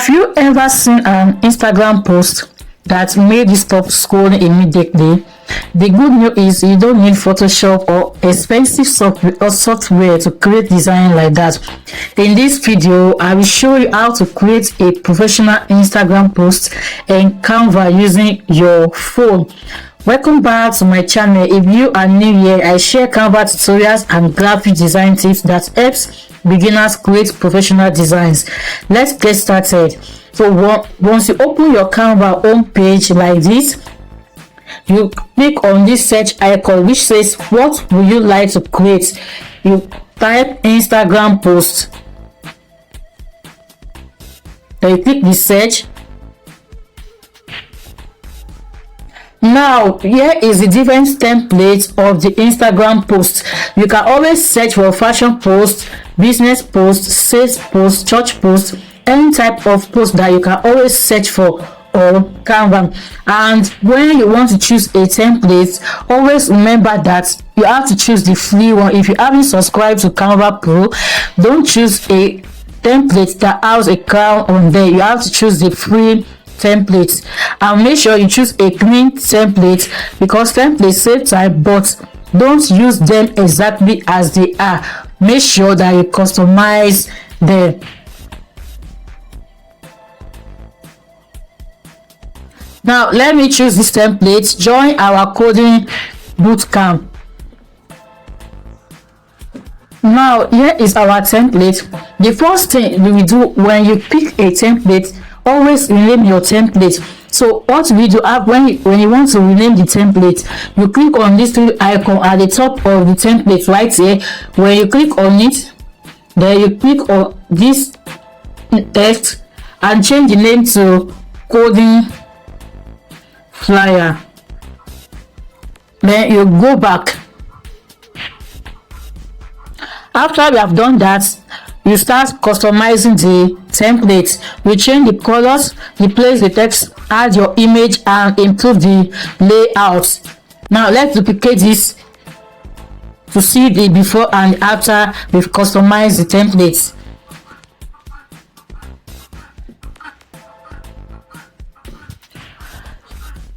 Have you ever seen an Instagram post that made you stop scrolling immediately? The good news is you don't need Photoshop or expensive software to create design like that. In this video, I will show you how to create a professional Instagram post in Canva using your phone. Welcome back to my channel. If you are new here, I share Canva tutorials and graphic design tips that helps beginners create professional designs. Let's get started. So once you open your Canva home page like this, you click on this search icon which says what would you like to create. You type Instagram post, then you click the search. Now here is the different templates of the Instagram post. You can always search for fashion post, business post, sales post, church post, any type of post that you can always search for on Canva. And when you want to choose a template, always remember that you have to choose the free one. If you haven't subscribed to Canva Pro, don't choose a template that has a crown on there. You have to choose the free templates, and make sure you choose a clean template because templates save time, but don't use them exactly as they are. Make sure that you customize them. Now let me choose this template. Join our coding bootcamp. Now here is our template. The first thing we will do when you pick a template, always rename your template. So what we do when you want to rename the template, you click on this little icon at the top of the template right here. When you click on it, then you click on this text and change the name to coding flyer. Then you go back. After we have done that, you start customizing the template. You change the colors, replace the text, add your image, and improve the layout. Now let's duplicate this to see the before and after we've customized the templates.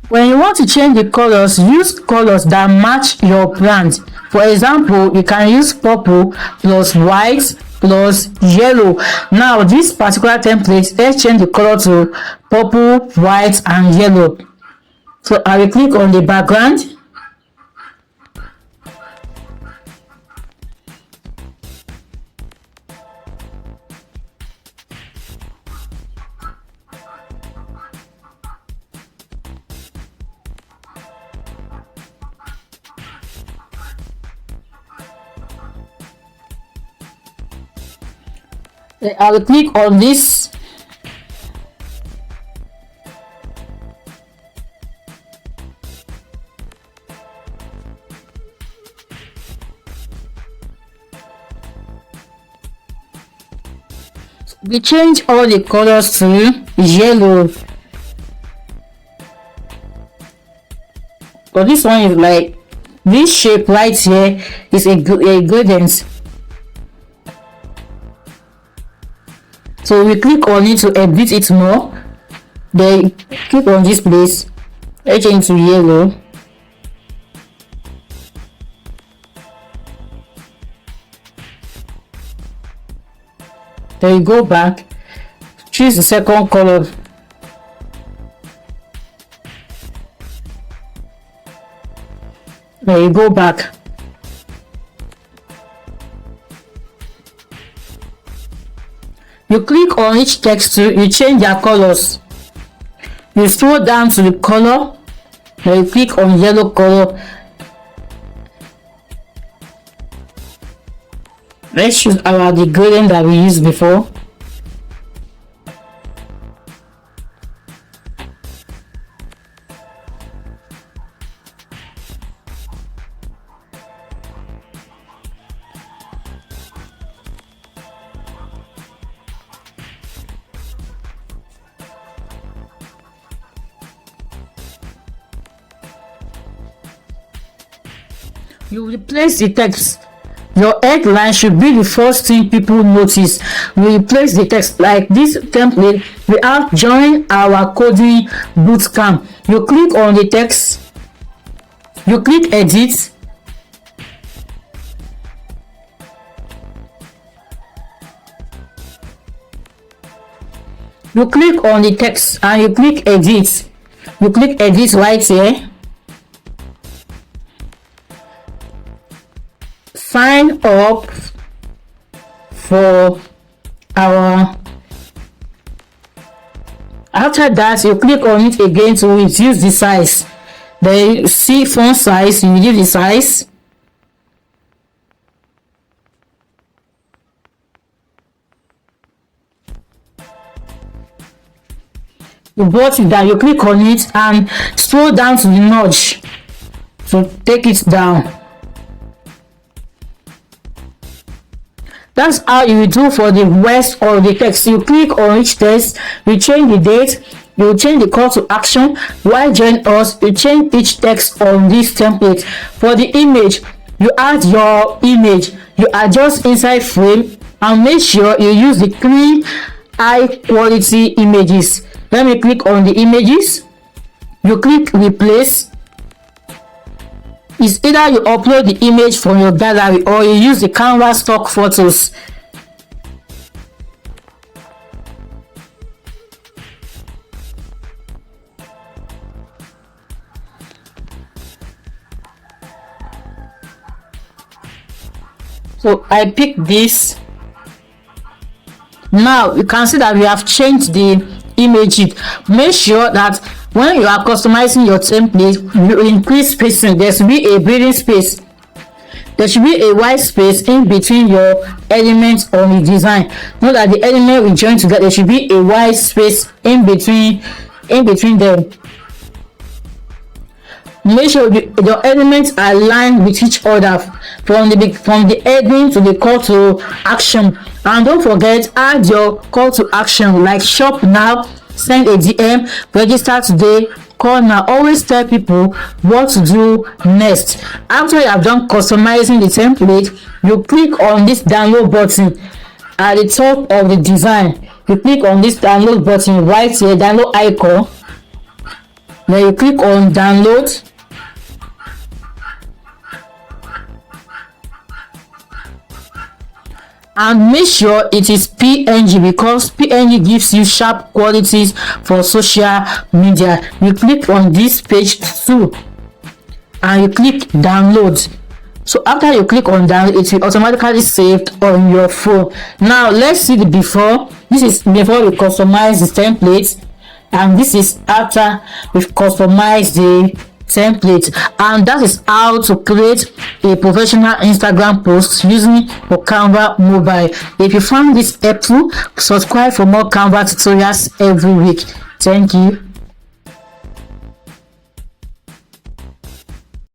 When you want to change the colors, use colors that match your brand. For example, you can use purple plus white plus yellow. Now this particular template, let's change the color to purple, white, and yellow. So I will click on the background. I will click on this. We change all the colors to yellow. But this one is like this shape right here is a gradient. So we click on it to edit it more. Then click on this place, change to yellow. Then you go back, choose the second color. Then you go back. You click on each text to you change their colors. You scroll down to the color, then you click on yellow color. Let's choose the gradient that we used before. You replace the text. Your headline should be the first thing people notice. You replace the text. Like this template, we have join our coding bootcamp. You click on the text, you click edit, you click on the text and you click edit. You click edit right here. Sign up for our, after that you click on it again to reduce the size. Then you see font size, you reduce the size. You brought it down, you click on it and scroll down to the notch to take it down. That's how you do for the rest of the text. You click on each text, you change the date, you change the call to action. While join us, you change each text on this template. For the image, you add your image, you adjust inside frame, and make sure you use the clean, high quality images. Let me click on the images. You click replace. It's either you upload the image from your gallery or you use the Canva stock photos. So I pick this. Now you can see that we have changed the image. Make sure that when you are customizing your template, you increase spacing. There should be a breathing space. There should be a white space in between your elements on the design. Note that the element we join together, there should be a white space in between them. Make sure your elements are aligned with each other from the heading to the call to action. And don't forget, add your call to action like shop now, send a DM, register today, call now. Always tell people what to do next. After you have done customizing the template, you click on this download button at the top of the design. You click on this download button right here, download icon. Then you click on download. And make sure it is PNG, because PNG gives you sharp qualities for social media. You click on this page too and you click download. So after you click on download, it will automatically saved on your phone. Now let's see the before. This is before we customize the template, and this is after we've customized the template. And that is how to create a professional Instagram post using your Canva Mobile. If you found this helpful, subscribe for more Canva tutorials every week. Thank you.